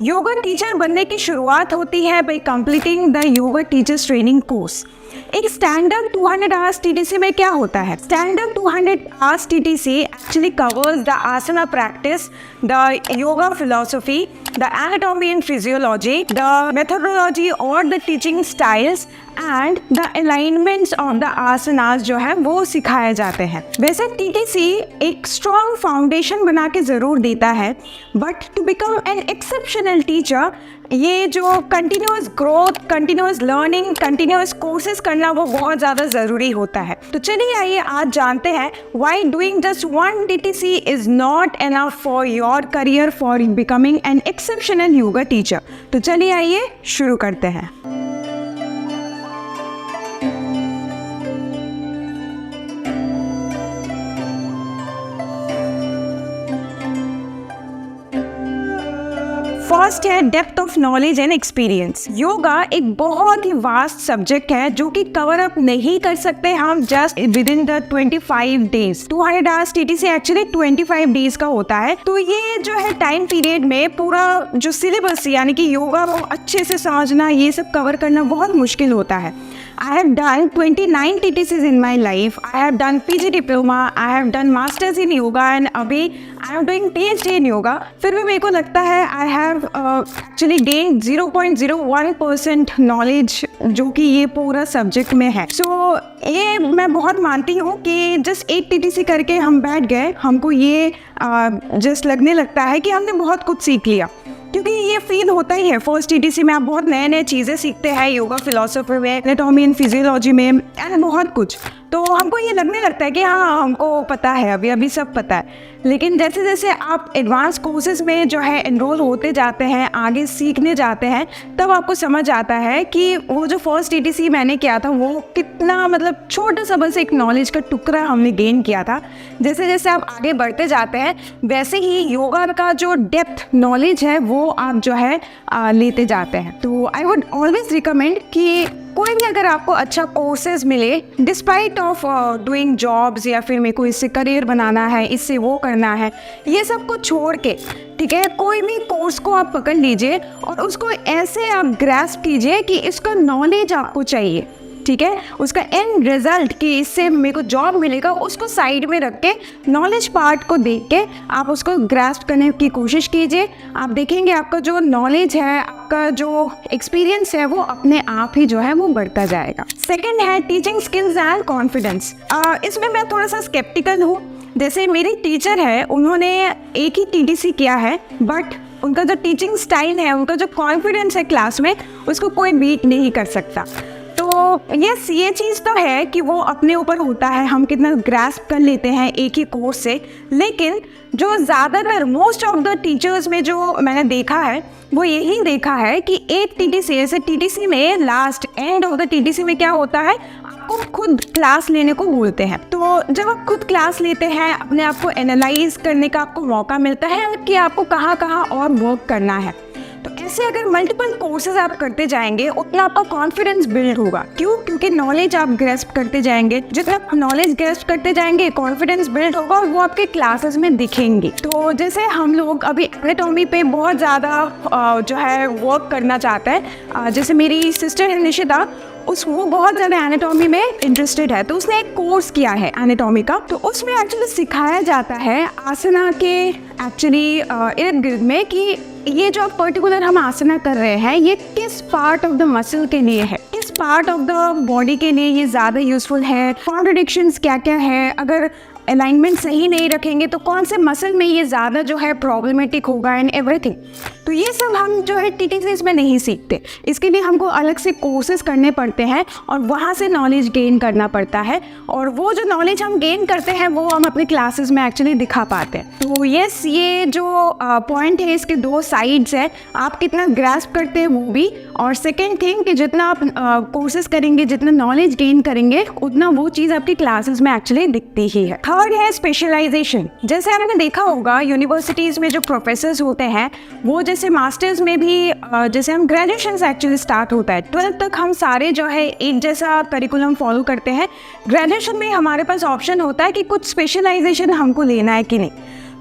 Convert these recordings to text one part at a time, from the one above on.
Yoga teacher बनने की शुरुआत होती है by completing the yoga teachers training course. एक स्टैंडर्ड 200 आवर्स टीटीसी में क्या होता है? Standard 200 hours TTC actually covers the asana practice, the yoga philosophy, the anatomy and physiology, the methodology और the teaching styles and the alignments of the asanas जो है वो सिखाए जाते हैं। वैसे TTC एक strong foundation बना के ज़रूर देता है, but to become an exceptional teacher ये जो continuous growth, continuous learning, continuous courses करना वो बहुत ज़्यादा ज़रूरी होता है। तो चलिए आइए आज जानते हैं why doing just one TTC is not enough for your career for becoming an exceptional yoga teacher। तो चलिए आइए शुरू करते हैं। फर्स्ट है depth of knowledge and experience. Yoga एक बहुत ही वास्ट सब्जेक्ट है जो कि कवर अप नहीं कर सकते हम just with in the 25 days. 200 hours TTC actually 25 days का होता है। तो ये जो है टाइम पीरियड में पूरा जो सिलेबस यानी कि योगा वो अच्छे से समझना, ये सब कवर करना बहुत मुश्किल होता है। I have done 29 TTCs in my life. I have done PG diploma. I have done masters in yoga and अभी I am doing PhD in yoga. फिर भी मेरे को लगता है I have actually gained 0.01% knowledge जो कि ये पूरा सब्जेक्ट में है। So ये मैं बहुत मानती हूँ कि जस्ट एक TTC करके हम बैठ गए, हमको ये जस्ट लगने लगता है कि हमने बहुत कुछ सीख लिया, क्योंकि ये फील होता ही है। फर्स्ट टीटीसी में आप बहुत नए नए चीज़ें सीखते हैं, योगा फिलॉसफी में, एनाटॉमी एंड फिजियोलॉजी में एंड बहुत कुछ। तो हमको ये लगने लगता है कि हाँ हमको पता है, अभी अभी सब पता है। लेकिन जैसे जैसे आप एडवांस कोर्सेज में जो है एनरोल होते जाते हैं, आगे सीखने जाते हैं, तब आपको समझ आता है कि वो जो फर्स्ट टीटीसी मैंने किया था वो कितना मतलब छोटा सा बस एक नॉलेज का टुकड़ा हमने गेन किया था। जैसे जैसे आप आगे बढ़ते जाते हैं वैसे ही योगा का जो डेप्थ नॉलेज है वो आप जो है लेते जाते हैं। तो आई वुड ऑलवेज रिकमेंड कि कोई भी अगर आपको अच्छा कोर्सेज मिले डिस्पाइट ऑफ डूइंग जॉब्स या फिर मेरे को इससे करियर बनाना है, इससे वो करना है, ये सब को छोड़ के ठीक है कोई भी कोर्स को आप पकड़ लीजिए और उसको ऐसे आप ग्रैस्प कीजिए कि इसका नॉलेज आपको चाहिए। ठीक है, उसका एंड रिजल्ट कि इससे मेरे को जॉब मिलेगा उसको साइड में रख के नॉलेज पार्ट को देख के आप उसको ग्रास्प करने की कोशिश कीजिए। आप देखेंगे आपका जो नॉलेज है, आपका जो एक्सपीरियंस है वो अपने आप ही जो है वो बढ़ता जाएगा। सेकंड है टीचिंग स्किल्स एंड कॉन्फिडेंस। इसमें मैं थोड़ा सा स्केप्टिकल हूँ। जैसे मेरी टीचर है, उन्होंने एक ही टीटीसी किया है, बट उनका जो टीचिंग स्टाइल है, उनका जो कॉन्फिडेंस है क्लास में, उसको कोई बीट नहीं कर सकता। तो यस, ये चीज़ तो है कि वो अपने ऊपर होता है हम कितना ग्रास्प कर लेते हैं एक ही कोर्स से। लेकिन जो ज़्यादातर मोस्ट ऑफ द टीचर्स में जो मैंने देखा है वो यही देखा है कि एक टीटीसी ऐसे टीटीसी में last end of the TTC में क्या होता है, आपको खुद क्लास लेने को बोलते हैं। तो जब आप खुद क्लास लेते हैं अपने आप को एनालाइज करने का आपको मौका मिलता है कि आपको कहाँ कहाँ और वर्क करना है। तो ऐसे अगर मल्टीपल कोर्सेज आप करते जाएंगे उतना आपका कॉन्फिडेंस बिल्ड होगा। क्यों? क्योंकि नॉलेज आप ग्रेस्प करते जाएंगे, जितना आप नॉलेज ग्रेस्प करते जाएंगे कॉन्फिडेंस बिल्ड होगा और वो आपके क्लासेस में दिखेंगे। तो जैसे हम लोग अभी एनाटॉमी पे बहुत ज़्यादा जो है वर्क करना चाहते हैं, जैसे मेरी सिस्टर है निशिता, वो बहुत ज़्यादा एनाटॉमी में इंटरेस्टेड है, तो उसने एक कोर्स किया है एनाटॉमी का। तो उसमें एक्चुअली सिखाया जाता है आसना के एक्चुअली इर्द गिर्द में कि ये जो पर्टिकुलर हम आसना कर रहे हैं ये किस पार्ट ऑफ द मसल के लिए है, किस पार्ट ऑफ द बॉडी के लिए ये ज़्यादा यूजफुल है, कॉन्ट्रडिक्शंस क्या क्या है, अगर अलाइनमेंट सही नहीं रखेंगे तो कौन से मसल में ये ज़्यादा जो है प्रॉब्लमेटिक होगा एंड एवरीथिंग। तो ये सब हम जो है टीटीसीज में नहीं सीखते, इसके लिए हमको अलग से कोर्सेज करने पड़ते हैं और वहाँ से नॉलेज गेन करना पड़ता है, और वो जो नॉलेज हम गेन करते हैं वो हम अपने क्लासेस में एक्चुअली दिखा पाते हैं। तो यस, ये जो पॉइंट है इसके दो साइड्स हैं, आप कितना ग्रास्प करते हैं वो भी, और सेकेंड थिंग कि जितना आप कोर्सेज करेंगे, जितना नॉलेज गेन करेंगे, उतना वो चीज़ आपकी क्लासेस में एक्चुअली दिखती ही है। थर्ड है स्पेशलाइजेशन। जैसे आपने देखा होगा यूनिवर्सिटीज़ में जो प्रोफेसर्स होते हैं वो जैसे मास्टर्स में भी जैसे हम ग्रेजुएशन से एक्चुअली स्टार्ट होता है, 12th तक हम सारे जो है एक जैसा करिकुलम फॉलो करते हैं। ग्रेजुएशन में हमारे पास ऑप्शन होता है कि कुछ स्पेशलाइजेशन हमको लेना है कि नहीं।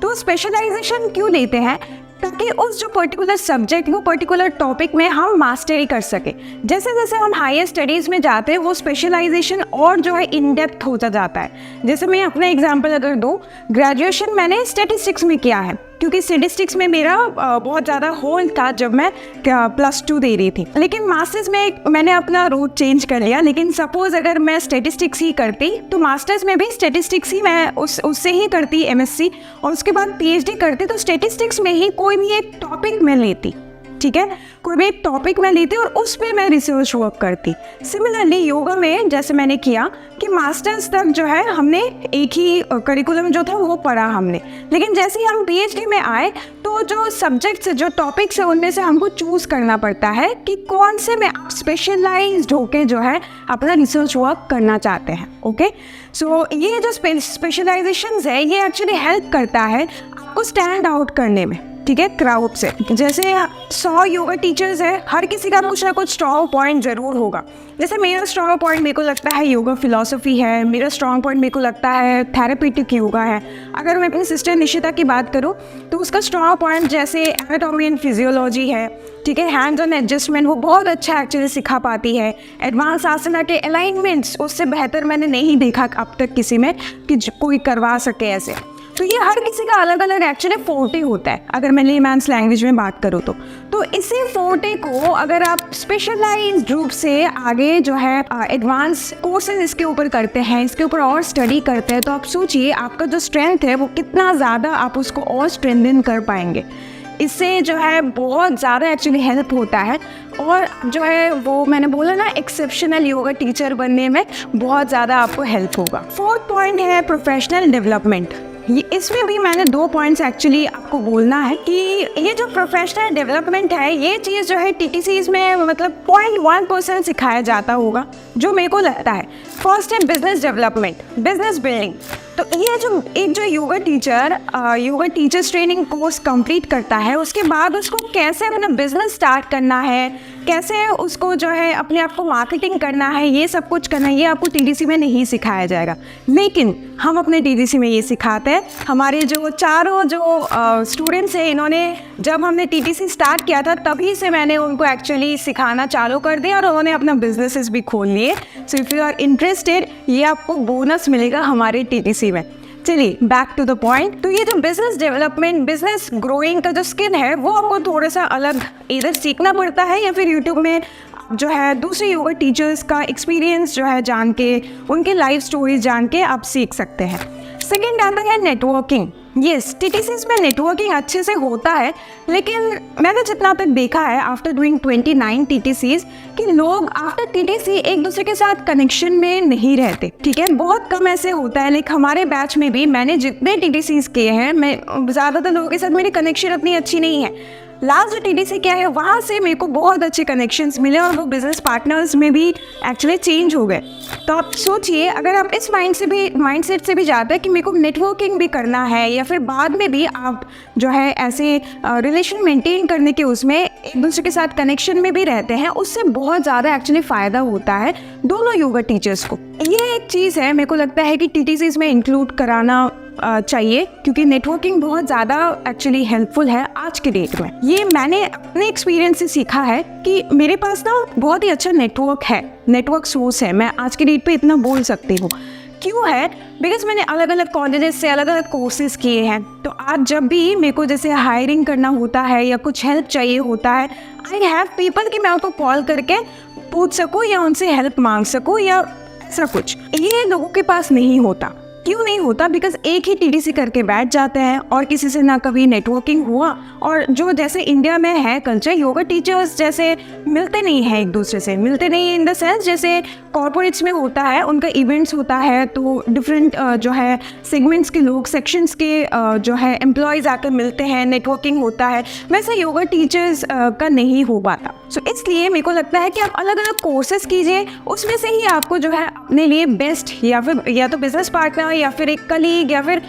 तो स्पेशलाइजेशन क्यों लेते हैं? ताकि उस जो पर्टिकुलर सब्जेक्ट, वो पर्टिकुलर टॉपिक में हम मास्टरी कर सके। जैसे जैसे हम हायर स्टडीज़ में जाते हैं वो स्पेशलाइजेशन और जो है इन डेप्थ होता जाता है। जैसे मैं अपना एग्जांपल अगर दूँ, ग्रेजुएशन मैंने स्टैटिस्टिक्स में किया है, क्योंकि स्टैटिस्टिक्स में मेरा बहुत ज़्यादा होल्ड था जब मैं +2 दे रही थी। लेकिन मास्टर्स में मैंने अपना रूट चेंज कर लिया। लेकिन सपोज़ अगर मैं स्टैटिस्टिक्स ही करती तो मास्टर्स में भी स्टैटिस्टिक्स ही मैं उससे ही करती MSc, और उसके बाद PhD करती तो स्टैटिस्टिक्स में ही कोई भी एक टॉपिक मैं लेती, ठीक है, कोई भी एक टॉपिक मैं लेती और उस पर मैं रिसर्च वर्क करती। सिमिलरली योगा में जैसे मैंने किया कि मास्टर्स तक जो है हमने एक ही करिकुलम जो था वो पढ़ा हमने, लेकिन जैसे ही हम PhD में आए तो जो सब्जेक्ट्स, जो टॉपिक्स है, उनमें से हमको चूज़ करना पड़ता है कि कौन से में आप स्पेशलाइज्ड होके जो है अपना रिसर्च वर्क करना चाहते हैं। ओके, सो ये जो स्पेशलाइजेशंस है ये एक्चुअली हेल्प करता है आपको स्टैंड आउट करने में, ठीक है, क्राउड से। जैसे 100 योगा टीचर्स है, हर किसी का कुछ ना कुछ स्ट्रॉन्ग पॉइंट ज़रूर होगा। जैसे मेरा स्ट्रॉन्ग पॉइंट मेरे को लगता है योगा फिलॉसफी है, मेरा स्ट्रॉन्ग पॉइंट मेरे को लगता है थेरेपेटिक योगा है। अगर मैं अपनी सिस्टर निशिता की बात करूँ तो उसका स्ट्रॉन्ग पॉइंट जैसे एनाटॉमी एंड फिजियोलॉजी है, ठीक है, हैंड्स ऑन एडजस्टमेंट वो बहुत अच्छा एक्चुअली सिखा पाती है। एडवांस आसना के अलाइनमेंट्स उससे बेहतर मैंने नहीं देखा अब तक किसी में कि कोई करवा सके ऐसे। तो ये हर किसी का अलग अलग एक्चुअली फोर्टे होता है। अगर मैं लेमैन्स लैंग्वेज में बात करूँ तो इसी फोर्टे को अगर आप स्पेशलाइज्ड रूप से आगे जो है एडवांस कोर्सेज इसके ऊपर करते हैं, इसके ऊपर और स्टडी करते हैं, तो आप सोचिए आपका जो स्ट्रेंथ है वो कितना ज़्यादा आप उसको और स्ट्रेंथन कर पाएंगे। इससे जो है बहुत ज़्यादा एक्चुअली हेल्प होता है, और जो है वो मैंने बोला ना एक्सेप्शनल योगा टीचर बनने में बहुत ज़्यादा आपको हेल्प होगा। 4th पॉइंट है प्रोफेशनल डेवलपमेंट। इसमें भी मैंने 2 पॉइंट्स एक्चुअली आपको बोलना है कि ये जो प्रोफेशनल डेवलपमेंट है ये चीज़ जो है TTCs में मतलब 0.1% सिखाया जाता होगा जो मेरे को लगता है। फर्स्ट है बिजनेस डेवलपमेंट, बिजनेस बिल्डिंग। तो ये जो एक जो yoga teachers training course complete करता है उसके बाद उसको कैसे अपना बिजनेस स्टार्ट करना है, कैसे उसको जो है अपने आप को मार्केटिंग करना है, ये सब कुछ करना है, ये आपको TTC में नहीं सिखाया जाएगा। लेकिन हम अपने TTC में ये सिखाते हैं। हमारे जो चारों जो स्टूडेंट्स हैं, इन्होंने जब हमने TTC स्टार्ट किया था तभी से मैंने उनको एक्चुअली सिखाना चालू कर दिया और उन्होंने अपना बिजनेसेस भी खोल लिए। So if you are interested ये आपको बोनस मिलेगा हमारे TTC में। चलिए बैक टू द पॉइंट। तो ये जो बिजनेस डेवलपमेंट, बिजनेस ग्रोइंग का जो स्किल है वो आपको थोड़ा सा अलग इधर सीखना पड़ता है, या फिर यूट्यूब में जो है दूसरे योगा टीचर्स का एक्सपीरियंस जो है जान के, उनके लाइफ स्टोरीज जान के आप सीख सकते हैं। सेकेंड आता है नेटवर्किंग। यस, TTCs में नेटवर्किंग अच्छे से होता है, लेकिन मैंने जितना तक देखा है आफ्टर डूइंग 29 TTCs कि लोग आफ्टर TTC एक दूसरे के साथ कनेक्शन में नहीं रहते, ठीक है, बहुत कम ऐसे होता है। लाइक हमारे बैच में भी मैंने जितने TTCs किए हैं, मैं ज़्यादातर लोगों के साथ मेरी कनेक्शन उतनी अच्छी नहीं है। लास्ट जो TTC क्या है वहाँ से मेरे को बहुत अच्छे कनेक्शंस मिले और वो बिजनेस पार्टनर्स में भी एक्चुअली चेंज हो गए। तो आप सोचिए अगर आप इस माइंडसेट से भी जाते हैं कि मेरे को नेटवर्किंग भी करना है, या फिर बाद में भी आप जो है ऐसे रिलेशन मेंटेन करने के उसमें एक दूसरे के साथ कनेक्शन में भी रहते हैं, उससे बहुत ज़्यादा एक्चुअली फ़ायदा होता है दोनों योगा टीचर्स को। ये एक चीज़ है मेरे को लगता है कि TTCs में इंक्लूड कराना चाहिए, क्योंकि नेटवर्किंग बहुत ज़्यादा एक्चुअली हेल्पफुल है आज के डेट में। ये मैंने अपने एक्सपीरियंस से सीखा है कि मेरे पास ना बहुत ही अच्छा नेटवर्क सोर्स है, मैं आज के डेट पे इतना बोल सकती हूँ। क्यों है? बिकॉज मैंने अलग अलग कॉलेजेस से अलग अलग कोर्सेज किए हैं। तो आज जब भी मेरे को जैसे हायरिंग करना होता है या कुछ हेल्प चाहिए होता है, आई हैव पीपल कि मैं उनको कॉल करके पूछ सकूँ या उनसे हेल्प मांग सकूँ या ऐसा कुछ। ये लोगों के पास नहीं होता। क्यों नहीं होता? बिकॉज एक ही TTC करके बैठ जाते हैं और किसी से ना कभी नेटवर्किंग हुआ, और जो जैसे इंडिया में है कल्चर, योगा टीचर्स जैसे मिलते नहीं हैं, एक दूसरे से मिलते नहीं इन द सेंस जैसे कॉर्पोरेट्स में होता है, उनका इवेंट्स होता है तो डिफरेंट जो है सेगमेंट्स के लोग, सेक्शंस के जो है एम्प्लॉयज़ आकर मिलते हैं, नेटवर्किंग होता है, वैसे योगा टीचर्स का नहीं हो पाता। सो इसलिए मेरे को लगता है कि आप अलग अलग कोर्सेज कीजिए, उसमें से ही आपको जो है अपने लिए बेस्ट या तो बिजनेस पार्टनर या फिर एक कलीग या फिर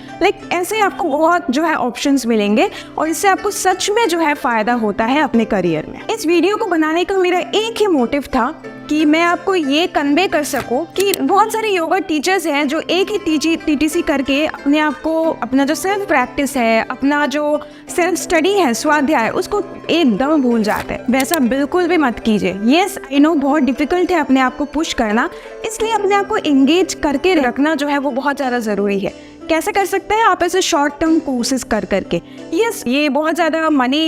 ऐसे आपको बहुत जो है ऑप्शंस मिलेंगे, और इससे आपको सच में जो है फ़ायदा होता है अपने करियर में। इस वीडियो को बनाने का मेरा एक ही मोटिव था कि मैं आपको ये कन्वे कर सकूं कि बहुत सारे योगा टीचर्स हैं जो एक ही टीटीसी करके अपने आप को, अपना जो सेल्फ प्रैक्टिस है, अपना जो सेल्फ स्टडी है, स्वाध्याय, उसको एकदम भूल जाते हैं। वैसा बिल्कुल भी मत कीजिए। येस आई नो बहुत डिफिकल्ट है अपने आप को पुश करना, इसलिए अपने आप को एंगेज करके रखना जो है वो बहुत ज़्यादा ज़रूरी है। कैसे कर सकते हैं आप? ऐसे शॉर्ट टर्म कोर्सेज करके। यस ये बहुत ज़्यादा मनी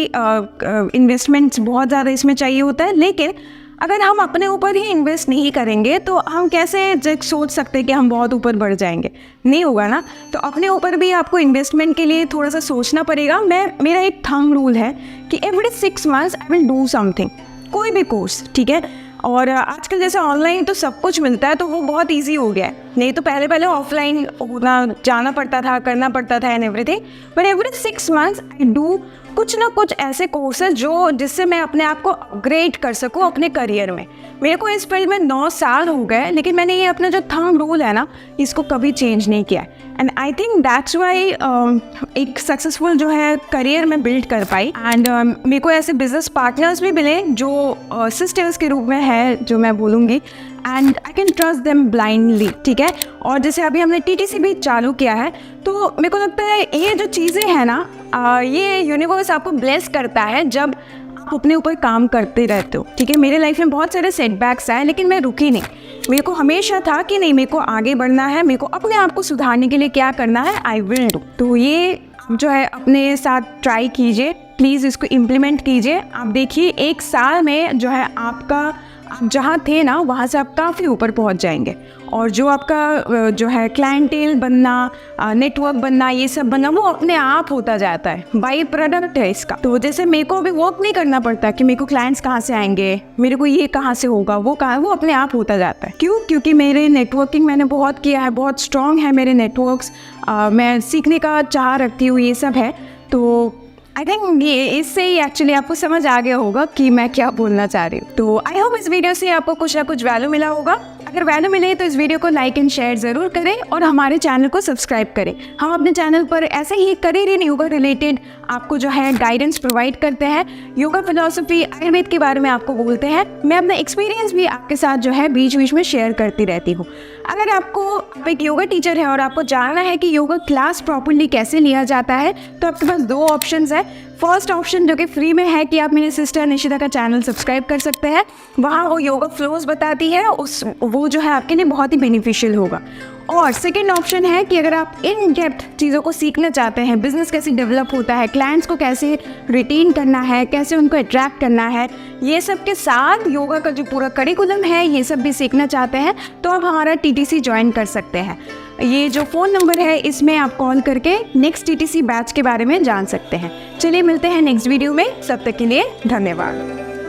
इन्वेस्टमेंट्स बहुत ज़्यादा इसमें चाहिए होता है, लेकिन अगर हम अपने ऊपर ही इन्वेस्ट नहीं करेंगे तो हम कैसे सोच सकते हैं कि हम बहुत ऊपर बढ़ जाएंगे? नहीं होगा ना। तो अपने ऊपर भी आपको इन्वेस्टमेंट के लिए थोड़ा सा सोचना पड़ेगा। मेरा एक थंब रूल है कि every 6 months I will do something, कोई भी कोर्स, ठीक है। और आजकल जैसे ऑनलाइन तो सब कुछ मिलता है तो वो बहुत इजी हो गया है, नहीं तो पहले ऑफलाइन होना, जाना पड़ता था, करना पड़ता था and everything. But every 6 months I do कुछ ना कुछ ऐसे कोर्सेज जिससे मैं अपने आप को अपग्रेड कर सकूं अपने करियर में। मेरे को इस फील्ड में 9 साल हो गए, लेकिन मैंने ये अपना जो थंब रूल है ना, इसको कभी चेंज नहीं किया। And I think that's why एक सक्सेसफुल जो है करियर में बिल्ड कर पाई। एंड मेरे को ऐसे बिजनेस पार्टनर्स भी मिले जो सिस्टर्स के रूप में है, जो मैं बोलूँगी, and I can trust them blindly, ठीक है। और जैसे अभी हमने टीटीसी भी चालू किया है, तो मेरे को लगता है ये जो चीज़ें हैं ना, ये यूनिवर्स आपको ब्लेस करता है जब आप अपने ऊपर काम करते रहते हो, ठीक है। मेरे लाइफ में बहुत सारे सेटबैक्स आए, लेकिन मैं रुकी नहीं। मेरे को हमेशा था कि नहीं, मेरे को आगे बढ़ना है, मेरे को अपने आप को सुधारने के लिए क्या करना है, आई विल डू। तो ये जो है अपने साथ ट्राई कीजिए, प्लीज़ इसको इम्प्लीमेंट कीजिए। आप देखिए 1 साल में जो है आप जहाँ थे ना, वहाँ से आप काफ़ी ऊपर पहुँच जाएंगे। और जो आपका जो है क्लाइंटेल बनना, नेटवर्क बनना, ये सब बनना, वो अपने आप होता जाता है, बाई प्रोडक्ट है इसका। तो जैसे मेरे को अभी वर्क नहीं करना पड़ता कि मेरे को क्लाइंट्स कहाँ से आएंगे, मेरे को ये कहाँ से होगा, वो कहाँ, वो अपने आप होता जाता है। क्यों? क्योंकि मेरे नेटवर्किंग मैंने बहुत किया है, बहुत स्ट्रॉन्ग है मेरे नेटवर्क्स, मैं सीखने का चाह रखती हूँ, ये सब है। तो आई थिंक ये इससे ही एक्चुअली आपको समझ आ गया होगा कि मैं क्या बोलना चाह रही हूँ। तो आई होप इस वीडियो से आपको कुछ ना कुछ वैल्यू मिला होगा। अगर वैल्यू मिले तो इस वीडियो को लाइक एंड शेयर ज़रूर करें और हमारे चैनल को सब्सक्राइब करें। हम अपने चैनल पर ऐसे ही करियर इन योगा रिलेटेड आपको जो है गाइडेंस प्रोवाइड करते हैं, योगा फिलॉसफी, आयुर्वेद के बारे में आपको बोलते हैं। मैं अपना एक्सपीरियंस भी आपके साथ जो है बीच बीच में शेयर करती रहती हूँ। अगर आप एक योगा टीचर है और आपको जानना है कि योगा क्लास प्रॉपर्ली कैसे लिया जाता है, तो आपके पास 2 ऑप्शंस है। फर्स्ट ऑप्शन जो कि फ्री में है कि आप मेरे सिस्टर निशिता का चैनल सब्सक्राइब कर सकते हैं, वहाँ वो योगा फ्लोज बताती है, वो जो है आपके लिए बहुत ही बेनिफिशियल होगा। और सेकेंड ऑप्शन है कि अगर आप इन डेप्थ चीज़ों को सीखना चाहते हैं, बिजनेस कैसे डेवलप होता है, क्लाइंट्स को कैसे रिटेन करना है, कैसे उनको अट्रैक्ट करना है, ये सब के साथ योगा का जो पूरा करिकुलम है, ये सब भी सीखना चाहते हैं, तो आप हमारा टीटीसी ज्वाइन कर सकते हैं। ये जो फ़ोन नंबर है, इसमें आप कॉल करके नेक्स्ट टीटीसी बैच के बारे में जान सकते हैं। चलिए मिलते हैं नेक्स्ट वीडियो में, तब तक के लिए धन्यवाद।